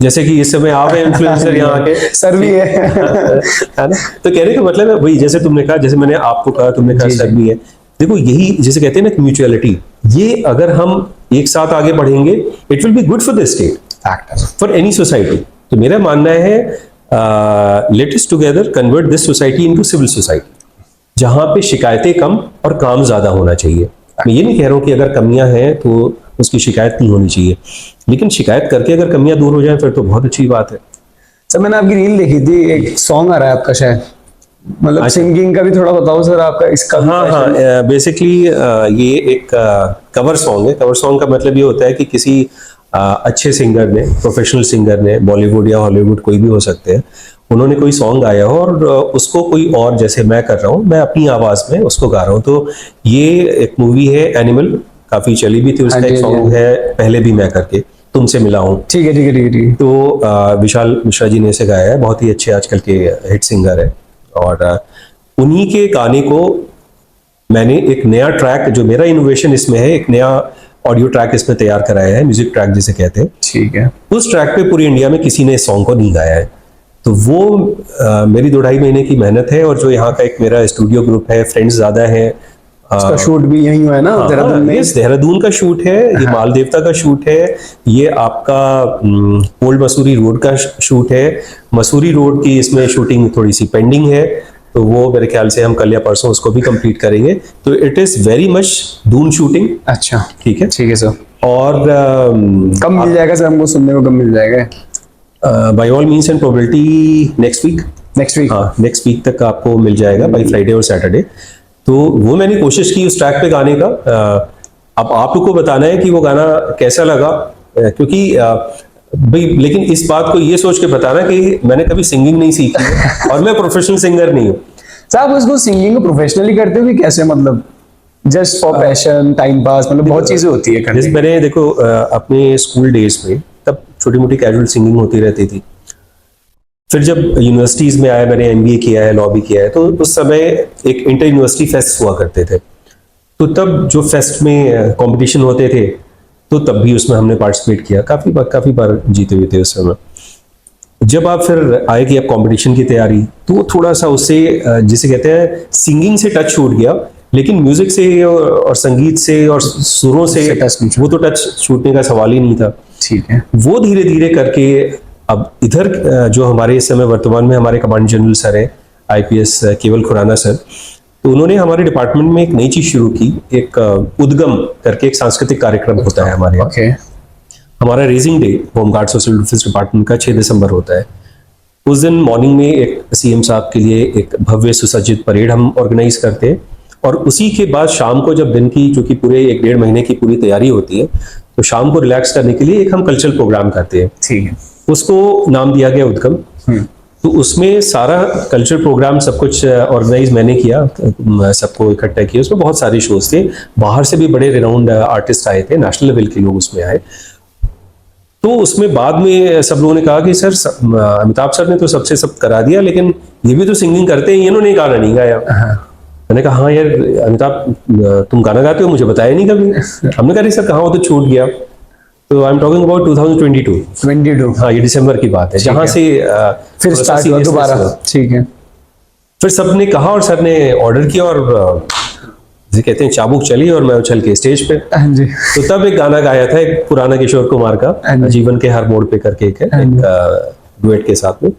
जैसे कि इस समय आप हैं इन्फ्लुएंसर यहाँ के, सर भी है ना, तो कहने का मतलब है वही, जैसे तुमने कहा, जैसे मैंने आपको कहा, तुमने कहा सर भी है। देखो यही जैसे कहते हैं ना म्यूचुअलिटी, ये अगर हम एक साथ आगे बढ़ेंगे, it will be good for the state, for any society. तो मेरा मानना है let us together convert this society into civil society, जहां पे शिकायतें कम और काम ज्यादा होना चाहिए। मैं ये नहीं कह रहा हूं कि अगर कमियां हैं तो उसकी शिकायत नहीं होनी चाहिए, लेकिन शिकायत करके अगर कमियां दूर हो जाएं फिर तो बहुत अच्छी बात है। सर मैंने आपकी रील देखी थी, एक सॉन्ग आ रहा है आपका शायद, मतलब सिंगिंग का भी थोड़ा बताओ सर आपका इसका। हाँ, बेसिकली ये एक कवर सॉन्ग है। कवर सॉन्ग का मतलब ये होता है कि किसी अच्छे सिंगर ने, प्रोफेशनल सिंगर ने, बॉलीवुड या हॉलीवुड कोई भी हो सकते हैं, उन्होंने कोई सॉन्ग गाया हो और उसको कोई और, जैसे मैं कर रहा हूँ, मैं अपनी आवाज में उसको गा रहा हूँ। तो ये एक मूवी है एनिमल, काफी चली भी थी, उसका एक सॉन्ग है पहले भी मैं करके, तुमसे मिला हूँ। ठीक है ठीक है ठीक है। तो विशाल मिश्रा जी ने इसे गाया है, बहुत ही अच्छे आजकल के हिट सिंगर है। और उन्हीं के गाने को मैंने एक नया ट्रैक, जो मेरा इनोवेशन इसमें है, एक नया ऑडियो ट्रैक इसमें तैयार कराया है, म्यूजिक ट्रैक जिसे कहते हैं। ठीक है। उस ट्रैक पे पूरी इंडिया में किसी ने इस सॉन्ग को नहीं गाया है। तो वो मेरी 2-2.5 महीने की मेहनत है, और जो यहाँ का एक मेरा स्टूडियो ग्रुप है, फ्रेंड्स ज्यादा है। इसका शूट भी यहीं हुआ है ना देहरादून में? यस, देहरादून का शूट है, ये माल देवता का शूट है, ये आपका ओल्ड मसूरी रोड का शूट है। मसूरी रोड की इसमें शूटिंग थोड़ी सी पेंडिंग है, तो वो मेरे ख्याल से हम कल या परसों उसको भी कंप्लीट करेंगे। तो it is very much Doon shooting. अच्छा ठीक है, ठीक है सर। और कब मिल जाएगा सर हमको सुनने को, कब मिल जाएगा? By all means and probability next week. Next week? हाँ, नेक्स्ट वीक तक आपको मिल जाएगा, बाय फ्राइडे और सैटरडे। तो वो मैंने कोशिश की उस ट्रैक पे गाने का। अब आप लोग को बताना है कि वो गाना कैसा लगा, क्योंकि भाई, लेकिन इस बात को ये सोच के बताना कि मैंने कभी सिंगिंग नहीं सीखी है और मैं प्रोफेशनल सिंगर नहीं हूँ। सर आप उसको सिंगिंग को प्रोफेशनली करते हो कि कैसे, मतलब just for passion, time pass, मतलब बहुत चीजें होती है करने? जैसे मैंने देखो अपने स्कूल डेज में तब छोटी मोटी कैजुअल सिंगिंग होती रहती थी। फिर जब यूनिवर्सिटीज में आया, मैंने एमबीए किया है, लॉ भी किया है, तो उस समय एक इंटर यूनिवर्सिटी फेस्ट हुआ करते थे। तो तब जो फेस्ट में कंपटीशन होते थे, तो तब भी उसमें हमने पार्टिसिपेट किया, काफी बार जीते हुए थे उस समय। जब आप फिर आए कि अब कंपटीशन की तैयारी, तो थोड़ा सा उससे जिसे कहते हैं सिंगिंग से टच छूट गया, लेकिन म्यूजिक से और संगीत से और सुरों से वो तो टच छूटने का सवाल ही नहीं था। ठीक है। वो धीरे धीरे करके अब इधर जो हमारे इस समय वर्तमान में हमारे कमांड जनरल सर है, आईपीएस केवल खुराना सर, तो उन्होंने हमारे डिपार्टमेंट में एक नई चीज शुरू की, एक उद्गम करके एक सांस्कृतिक कार्यक्रम होता है हमारे यहाँ। ओके। हमारा raising day home guard social defence department का 6 दिसंबर होता है। उस दिन मॉर्निंग में एक सीएम साहब के लिए एक भव्य सुसज्जित परेड हम ऑर्गेनाइज करते हैं, और उसी के बाद शाम को जब दिन की, जो कि पूरे 1-1.5 महीने की पूरी तैयारी होती है, तो शाम को रिलैक्स करने के लिए एक हम कल्चरल प्रोग्राम करते हैं। ठीक है। उसको नाम दिया गया उद्गम। तो उसमें सारा कल्चरल प्रोग्राम सब कुछ ऑर्गेनाइज मैंने किया, सबको इकट्ठा किया। उसमें बहुत सारे शोज थे, बाहर से भी बड़े रिनाउंड आर्टिस्ट आए थे, नेशनल लेवल के लोग उसमें आए। तो उसमें बाद में सब लोगों ने कहा कि सर अमिताभ सर ने तो सबसे सब करा दिया, लेकिन ये भी तो सिंगिंग करते हैं, इन्होंने गाना नहीं गाया। मैंने कहा हाँ यार अमिताभ, तुम गाना गाते हो, मुझे बताया नहीं कभी। हमने कहा सर कहाँ, वो तो छूट गया। तो आई एम टॉकिंग अबाउट 2022। हाँ, ये दिसंबर की बात है, जहां से फिर स्टार्ट हुआ दोबारा। ठीक है। फिर सबने कहा और सर ने ऑर्डर किया, और जिसे कहते हैं चाबुक चली और मैं उछल के स्टेज पे। हाँ जी। तो तब एक गाना गाया था, एक पुराना किशोर कुमार का, जीवन के हर मोड़ पे करके एक डुएट के साथ में।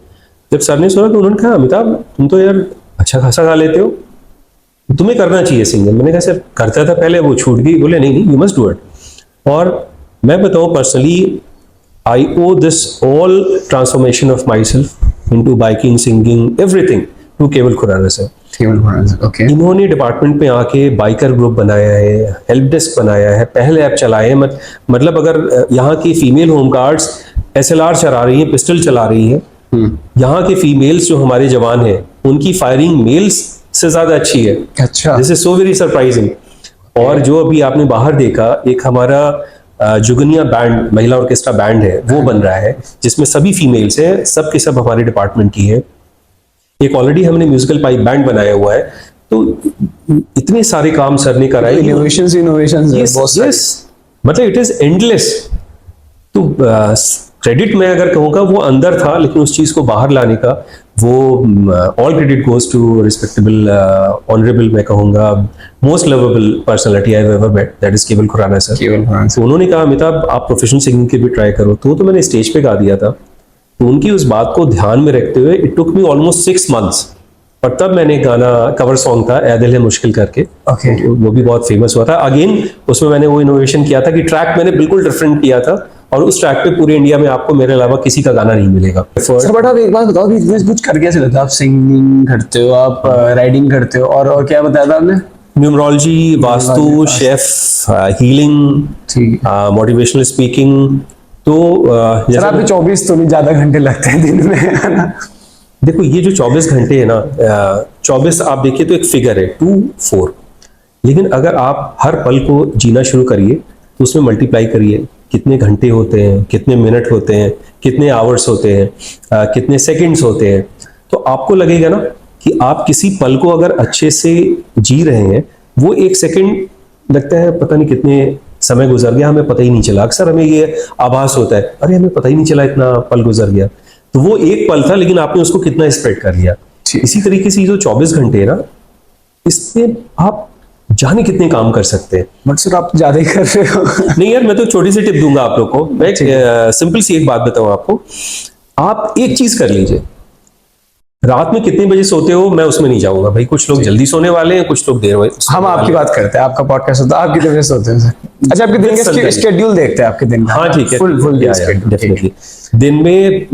जब सर ने सुना तो उन्होंने कहा अमिताभ तुम तो यार अच्छा खासा गा लेते हो, तुम्हें करना चाहिए सिंगिंग। मैंने कहा सर करता था पहले, वो छूट गई। बोले नहीं यू मस्ट डू इट। और मैं बताऊं personally, I owe this all transformation of my self into biking, singing, everything to Kewal Khurana sir. Okay. इन्होंने डिपार्टमेंट में आके बाइकर ग्रुप बनाया है, हेल्प डेस्क बनाया है, पहले ऐप चलाए हैं। मतलब अगर यहाँ की फीमेल होमगार्ड्स SLR चला रही हैं, पिस्टल चला रही हैं, यहाँ के फीमेल्स जो हमारे जवान हैं उनकी फायरिंग मेल्स से ज्यादा अच्छी है। अच्छा। This is so very surprising. और जो अभी आपने बाहर देखा, एक हमारा जुगनिया बैंड, महिला ऑर्केस्ट्रा बैंड है, वो बन रहा है, जिसमें सभी फीमेल्स हैं, सब के सब हमारे डिपार्टमेंट की है। एक ऑलरेडी हमने म्यूजिकल पाइप बैंड बनाया हुआ है। तो इतने सारे काम सर ने कराए। इनोवेशंस मतलब इट इज एंडलेस। तो क्रेडिट मैं अगर कहूँगा वो अंदर था, लेकिन उस चीज को बाहर लाने का वो all credit goes to respectable, honourable, मैं कहूँगा most lovable personality I have ever met, that is Kewal Khurana sir. तो उन्होंने कहा अमिताभ आप प्रोफेशनल सिंगिंग के भी ट्राई करो। तो मैंने स्टेज पे गा दिया था। तो उनकी उस बात को ध्यान में रखते हुए it took me almost 6 months, और तब मैंने गाना, कवर सॉन्ग था ऐ दिल है मुश्किल करके, Okay. वो भी बहुत फेमस हुआ था। अगेन उसमें मैंने वो इनोवेशन किया था कि ट्रैक मैंने बिल्कुल डिफरेंट किया था, और उस ट्रैक पे पूरे इंडिया में आपको मेरे अलावा किसी का गाना नहीं मिलेगा। सर बट आप एक बात बताओ कि इतने कुछ कर कैसे लेते हो? आप सिंगिंग करते हो, आप राइडिंग करते हो, और क्या बताया था आपने? न्यूमरोलॉजी, वास्तु, शेफ, हीलिंग, ठीक मोटिवेशनल स्पीकिंग। तो सर आपके 24 तो नहीं ज्यादा घंटे लगते हैं दिन में, है ना? देखो ये जो 24 घंटे है ना, 24 आप देखिए तो एक फिगर है 2-4, लेकिन अगर आप हर पल को जीना शुरू करिए तो उसमें मल्टीप्लाई करिए, कितने घंटे होते हैं, कितने मिनट होते हैं, कितने आवर्स होते हैं, कितने सेकंड्स होते हैं, तो आपको लगेगा ना कि आप किसी पल को अगर अच्छे से जी रहे हैं, वो 1 सेकंड लगता है पता नहीं कितने समय गुजर गया, हमें पता ही नहीं चला। अक्सर हमें ये आभास होता है, अरे हमें पता ही नहीं चला इतना पल गुजर गया, तो वो एक पल था लेकिन आपने उसको कितना स्प्रेड कर लिया। इसी तरीके से ये जो 24 घंटे है ना, इसमें आप जाने कितने काम कर सकते हैं। बट सर आप ज्यादा ही कर रहे हो। नहीं यार, मैं तो छोटी सी टिप दूंगा आप लोग को। मैं सिंपल सी एक बात बताऊं आपको, आप एक चीज कर लीजिए, रात में कितने बजे सोते हो मैं उसमें नहीं जाऊंगा भाई, कुछ लोग जल्दी सोने वाले हैं, कुछ लोग देर हम आपकी बात करते हैं, आपका पॉडकास्ट होता है, आप कितने बजे सोते हैं सर? अच्छा, आपके दिन का स्केड्यूल देखते हैं, आपके दिन का। हाँ ठीक है, फुल डेफिनेटली। दिन में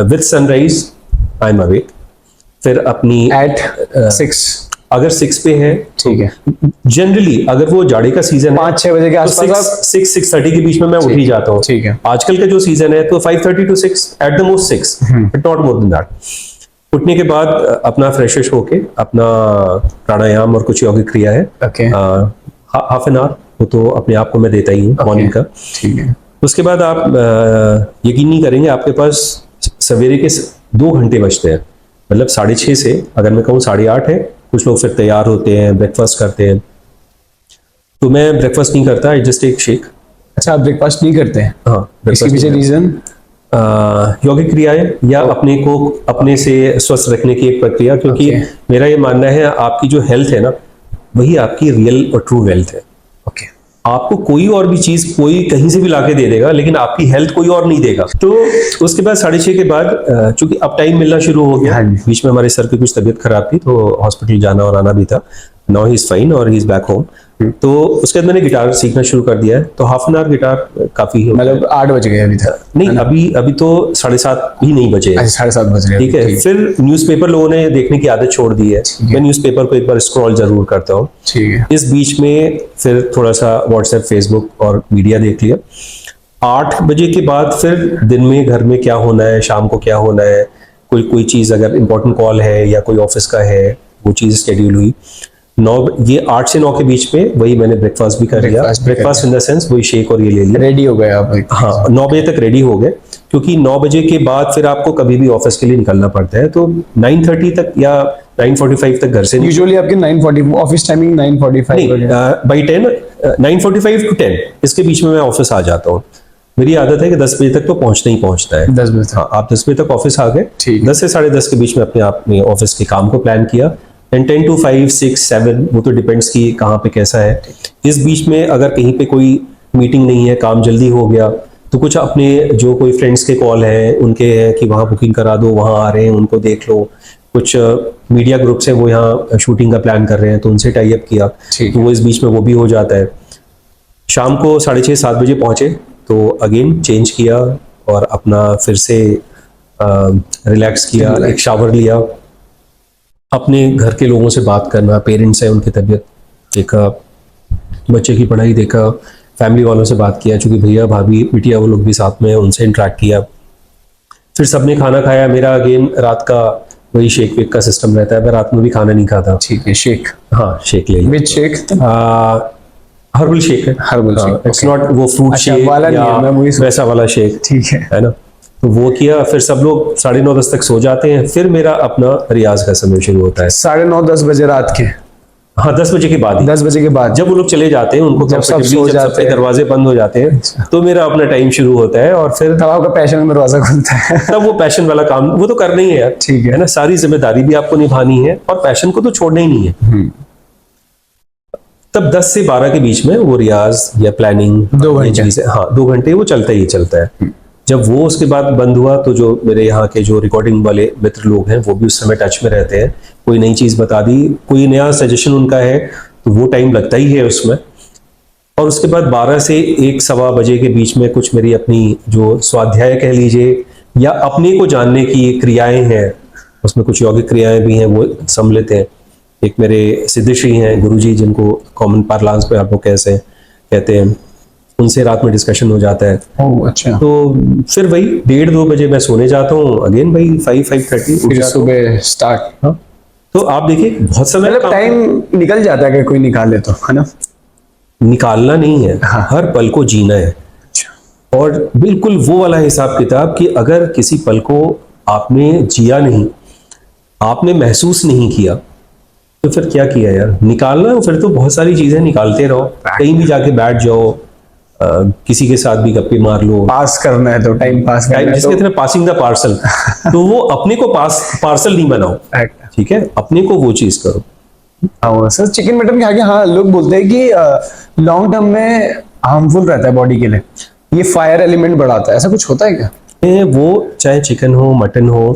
with sunrise I am awake, फिर अपनी एट 6, अगर 6 पे है, ठीक है। जनरली अगर वो जाड़े का सीजन है 5-6 बजे के आसपास आप 6-6:30 के बीच में मैं उठ ही जाता हूँ। ठीक है। आजकल का जो सीजन है तो 5:30 to 6 at the most 6, but not more than that. उठने के बाद अपना फ्रेश होके अपना प्राणायाम और कुछ यौगिक क्रिया है, ओके, हाफ एन आवर वो तो अपने आप को मैं देता ही हूँ मॉर्निंग का। ठीक है। उसके बाद आप यकीन नहीं करेंगे, आपके पास सवेरे के 2 घंटे बचते हैं, मतलब 6:30 से अगर मैं कहूँ 8:30 है, कुछ लोग फिर तैयार होते हैं, ब्रेकफास्ट करते हैं, तो मैं ब्रेकफास्ट नहीं करता, आई जस्ट टेक शेक। अच्छा, आप ब्रेकफास्ट नहीं करते हैं? हाँ, इसके पीछे रीजन? यौगिक क्रियाएं या अपने को अपने से स्वस्थ रखने की एक प्रक्रिया, क्योंकि मेरा ये मानना है आपकी जो हेल्थ है ना, वही आपकी रियल और ट्रू वेल्थ है। ओके। आपको कोई और भी चीज कोई कहीं से भी लाके दे देगा, लेकिन आपकी हेल्थ कोई और नहीं देगा। तो उसके बाद 6:30 के बाद चूंकि अब टाइम मिलना शुरू हो गया, बीच में हमारे सर की कुछ तबीयत खराब थी तो हॉस्पिटल जाना और आना भी था, नाउ ही इज फाइन और ही इज बैक होम। तो उसके बाद मैंने गिटार सीखना शुरू कर दिया है, तो हाफ एन आवर गिटार काफी है। मतलब 8 बज गए अभी तक? नहीं, अभी तो 7:30 भी नहीं बजे। अच्छा, 7:30 बज रहे हैं। ठीक है। फिर न्यूज़पेपर लोगों ने देखने की आदत छोड़ दी है, मैं न्यूज़पेपर को एक बार स्क्रॉल जरूर करता हूँ। ठीक है। इस बीच में फिर थोड़ा सा व्हाट्सएप, फेसबुक और मीडिया देख लिया। 8 बजे के बाद फिर दिन में घर में क्या होना है, शाम को क्या होना है, कोई चीज़ अगर इंपॉर्टेंट कॉल है या कोई ऑफिस का है, वो चीज़ शेड्यूल हुई। 8 से 9 के बीच में वही मैंने ब्रेकफास्ट भी कर लिया। ब्रेकफास्ट इन द सेंस वही शेक और ये ले लिया, रेडी हो गए आप? हाँ, 9 बजे तक रेडी हो गए, क्योंकि 9 बजे के बाद फिर आपको कभी भी ऑफिस के लिए निकलना पड़ता है, तो 9:30 तक या 9:45 तक घर से यूजुअली आपकी 9:40 ऑफिस टाइमिंग 9:45 बाई 10, 9:45 to 10 इसके बीच में मैं ऑफिस आ जाता हूँ। मेरी आदत है कि 10 बजे तक तो पहुंचना ही पहुंचता है। 10 बजे? हाँ, आप 10 बजे तक ऑफिस आ गए, ठीक। 10 से 10:30 के बीच में अपने आप में ऑफिस के काम को प्लान किया, 10 to 5, 6, 7 वो तो डिपेंड्स कि कहाँ पे कैसा है। इस बीच में अगर कहीं पे कोई मीटिंग नहीं है, काम जल्दी हो गया, तो कुछ अपने जो कोई फ्रेंड्स के कॉल है उनके है कि वहाँ बुकिंग करा दो, वहाँ आ रहे हैं उनको देख लो। कुछ मीडिया ग्रुप्स है वो यहाँ शूटिंग का प्लान कर रहे हैं तो उनसे टाई अप किया, तो वो इस बीच में वो भी हो जाता है। शाम को 6:30-7 बजे पहुंचे तो अगेन चेंज किया और अपना फिर से रिलैक्स किया, एक शावर लिया, अपने घर के लोगों से बात करना, पेरेंट्स है उनकी तबीयत देखा, बच्चे की पढ़ाई देखा, फैमिली वालों से बात किया, चूंकि भैया भाभी बिटिया वो लोग भी साथ में, उनसे इंटरेक्ट किया। फिर सबने खाना खाया। मेरा अगेन रात का वही शेक वेक का सिस्टम रहता है, मैं रात में भी खाना नहीं खाता। ठीक है। शेक? हाँ, शेक ले लिया। विच शेक? हर्बल शेक है। हर्बल शेक, इट्स नॉट वो फ्रूट शेक वाला या नहीं है, मैं वैसा वाला शेक। ठीक है ना, तो वो किया। फिर सब लोग 9:30-10 तक सो जाते हैं, फिर मेरा अपना रियाज का समय शुरू होता है 9:30-10 बजे रात के? हाँ, 10 बजे के बाद ही। 10 बजे के बाद जब वो लोग चले जाते हैं, उनको जब सब सो जाते हैं, दरवाजे बंद हो जाते हैं, तो मेरा अपना टाइम शुरू होता है और फिर तब आपका पैशन में दरवाजा खुलता है। तब वो पैशन वाला काम वो तो करना ही है यार। ठीक है ना, सारी जिम्मेदारी भी आपको निभानी है और पैशन को तो छोड़ना ही नहीं है। तब 10 से 12 के बीच में वो रियाज या प्लानिंग 2 घंटे? हाँ, 2 घंटे वो चलता ही चलता है। जब वो उसके बाद बंद हुआ तो जो मेरे यहाँ के जो रिकॉर्डिंग वाले मित्र लोग हैं वो भी उस समय टच में रहते हैं, कोई नई चीज़ बता दी, कोई नया सजेशन उनका है तो वो टाइम लगता ही है उसमें। और उसके बाद 12 से 1-1:15 के बीच में कुछ मेरी अपनी जो स्वाध्याय कह लीजिए या अपने को जानने की क्रियाएं हैं, उसमें कुछ यौगिक क्रियाएं भी हैं, वो सम्मिलित हैं। एक मेरे सिद्धश्री हैं गुरुजी, जिनको कॉमन पार्लांस पे आप लोग कैसे कहते हैं, उनसे रात में डिस्कशन हो जाता है। ओह अच्छा। तो फिर वही 1:30-2 बजे मैं सोने जाता हूँ, अगेन भाई 5-5:30 उठ फिर जाता हूँ। सुबह स्टार्ट। हाँ, तो आप देखिए बहुत समय मतलब टाइम निकल जाता है अगर कोई निकाले तो, है ना? निकालना नहीं है, हाँ। हर पल को जीना है। अच्छा। और बिल्कुल वो वाला हिसाब किताब कि अगर किसी पल को आपने जिया नहीं, आपने महसूस नहीं किया, तो फिर क्या किया यार? निकालना फिर तो बहुत सारी चीजें निकालते रहो, कहीं भी जाके बैठ जाओ, किसी के साथ भी गप्पे मार लो, पास करना है तो टाइम पास करना है जिसके कहते हैं पासिंग द पार्सल। तो वो अपने को पार्सल नहीं बनाओ, ठीक है, अपने को वो चीज करो। हाँ सर, चिकन मटन खा के हाँ लोग बोलते हैं कि लॉन्ग टर्म में हार्मफुल रहता है बॉडी के लिए, ये फायर एलिमेंट बढ़ाता है, ऐसा कुछ होता है क्या? वो चाहे चिकन हो, मटन हो,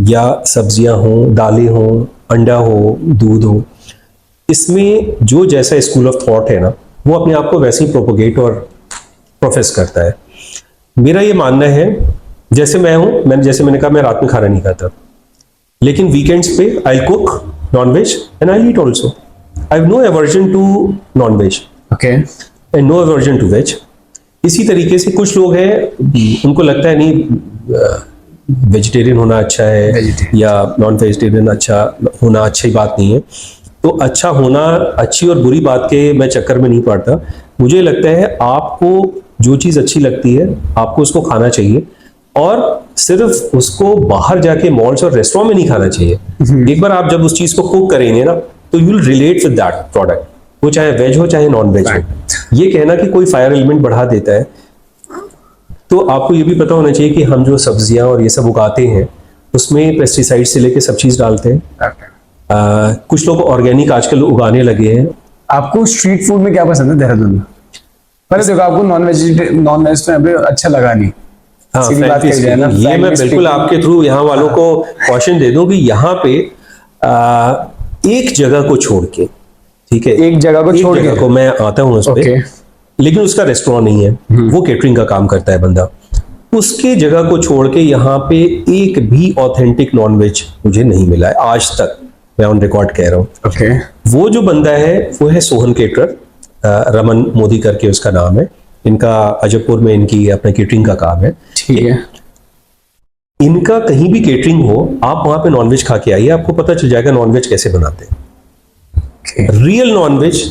या सब्जियां हो, दालें हो, अंडा हो, दूध हो, इसमें जो जैसा स्कूल ऑफ थॉट है ना, वो अपने आप को वैसे ही प्रोपोगेट और प्रोफेस करता है। मेरा ये मानना है, जैसे मैं हूं, जैसे मैंने कहा मैं रात में खाना नहीं खाता, लेकिन वीकेंड्स पे I cook non-veg and I eat also. I have no aversion to non-veg okay and no aversion to veg. इसी तरीके से कुछ लोग हैं, उनको लगता है नहीं वेजिटेरियन होना अच्छा है या नॉन वेजिटेरियन अच्छा होना अच्छी बात नहीं है। तो अच्छा होना, अच्छी और बुरी बात के मैं चक्कर में नहीं पड़ता। मुझे लगता है आपको जो चीज़ अच्छी लगती है आपको उसको खाना चाहिए, और सिर्फ उसको बाहर जाके मॉल्स और रेस्टोरेंट में नहीं खाना चाहिए। एक बार आप जब उस चीज़ को कुक करेंगे ना, तो you will relate with that product, वो चाहे वेज हो चाहे नॉन वेज हो। ये कहना कि कोई फायर एलिमेंट बढ़ा देता है, तो आपको ये भी पता होना चाहिए कि हम जो सब्जियां और ये सब उगाते हैं उसमें पेस्टिसाइड से लेके सब चीज़ डालते हैं। कुछ लोग ऑर्गेनिक आजकल उगाने लगे हैं। आपको स्ट्रीट फूड में क्या पसंद है देहरादून में? पहले देखो, आपको नॉन वेज तो यहाँ पे अच्छा लगा नहीं। हाँ, सीधी बात कही जाए ना, ये मैं बिल्कुल आपके थ्रू यहाँ वालों को क्वेश्चन दे दूं कि यहाँ पे एक जगह को छोड़ के, ठीक है, एक जगह को छोड़ के को मैं आता हूँ उस पे, लेकिन उसका रेस्टोरेंट नहीं है, वो केटरिंग का काम करता है बंदा, उसके जगह को छोड़ के यहाँ पे एक भी ऑथेंटिक नॉनवेज मुझे नहीं मिला है आज तक, मैं ऑन रिकॉर्ड कह रहा हूँ। ओके। वो जो बंदा है वो है सोहन केटरर, रमन मोदी करके उसका नाम है, इनका अजयपुर में इनकी अपना केटरिंग का काम है। ठीक है। इनका कहीं भी केटरिंग हो, आप वहां पे नॉनवेज खा के आइए, आपको पता चल जाएगा नॉनवेज कैसे बनाते हैं। रियल नॉनवेज,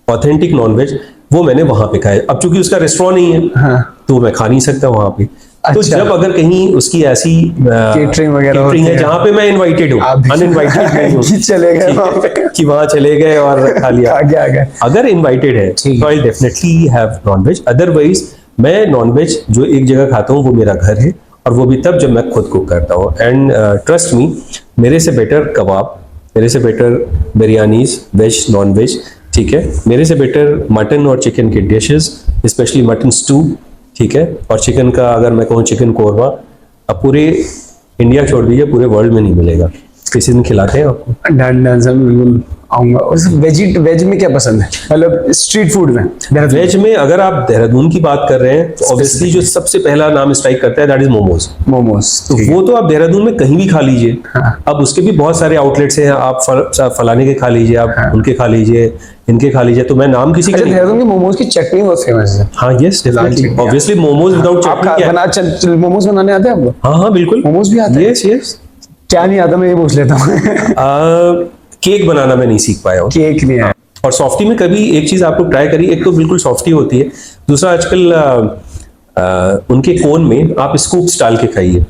ऑथेंटिक नॉनवेज, वो मैंने वहां पे खाया। अब चूंकि उसका रेस्टोरेंट नहीं है, हाँ। तो मैं खा नहीं सकता वहां पे। तो अच्छा। जब अगर कहीं उसकी ऐसी केटरिंग वगैरह केटरिंग है जहां पे मैं इनवाइटेड हूँ, अनइनवाइटेड नहीं हूँ, चले गए वहां पे, कि वहां चले गए और खा लिया, आ गया। अगर इनवाइटेड है तो I definitely have non-veg. Otherwise मैं नॉनवेज जो एक जगह खाता हूँ वो मेरा घर है, और वो भी तब जब मैं खुद कुक करता हूँ। एंड ट्रस्ट मी, मेरे से बेटर कबाब, मेरे से better biryanis, veg non veg, ठीक है, मेरे से बेटर मटन और चिकन के डिशेस, स्पेशली मटन स्टू, ठीक है, और चिकन का अगर मैं कहूँ चिकन कोरमा, अब पूरे इंडिया छोड़ दीजिए, पूरे वर्ल्ड में नहीं मिलेगा। किसी दिन खिलाते हैं आपको। डन सर, बिल्कुल आऊंगा। उस वेज में क्या पसंद है, मतलब स्ट्रीट फूड में? वेज में अगर आप देहरादून की बात कर रहे हैं तो ऑब्वियसली जो सबसे पहला नाम स्ट्राइक करता है दैट इज मोमोज। तो वो तो आप देहरादून में कहीं भी खा लीजिए। हाँ। अब उसके भी बहुत सारे आउटलेट्स हैं, आप फलाने के खा लीजिए, आप हाँ। उनके खा लीजिए, इनके खा लीजिए, तो मैं नाम किसी का देहरादून की मोमोज की चटनी बहुत फेमस है। हाँ, yes definitely, obviously momos without chutney. Momos बनाने आते हैं आपको? हाँ बिल्कुल, मोमोज भी आते हैं। यस। क्या नहीं आता, मैं ये पूछ लेता हूँ। केक बनाना मैं नहीं सीख पाया हूँ। केक नहीं है। और सॉफ्टी में कभी एक चीज आप लोग ट्राई करिए, एक तो बिल्कुल सॉफ्टी होती है, दूसरा आजकल उनके कोन में आप स्कूप्स डाल के खाइए।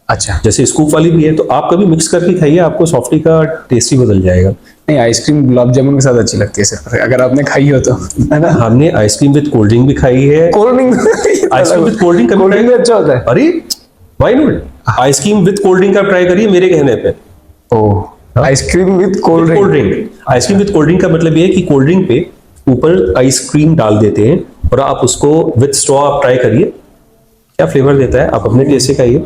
अच्छा, जैसे स्कूप वाली भी है, तो आप कभी मिक्स करके खाइए, आपको सॉफ्टी का टेस्ट ही बदल जाएगा। नहीं, आइसक्रीम गुलाब जामुन के साथ अच्छी लगती है सर, अगर आपने खाई हो तो, है ना? हमने आइसक्रीम विद कोल्ड ड्रिंक भी खाई है। Cold drink? Ice cream with cold drink भी अच्छा होता है। अरे why not, ice cream with cold drink आप ट्राई करिए मेरे कहने पे। Oh, ice cream with cold drink. Ice cream with cold drink का मतलब ये है कि कोल्ड ड्रिंक पे ऊपर आइसक्रीम डाल देते हैं, और आप उसको विद स्ट्रॉ आप ट्राई करिए, क्या फ्लेवर देता है, आप अपने टेस्ट से खाइए।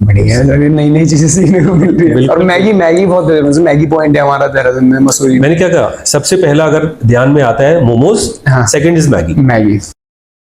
बढ़िया है, नई नई चीजें सीखने को मिल रही है। और मैगी बहुत फेमस है, मैगी पॉइंट है हमारा देहरादून में, मसूरी में। मैंने क्या कहा, सबसे पहला अगर ध्यान में आता है मोमोज, हाँ। Second is Maggi. मैगी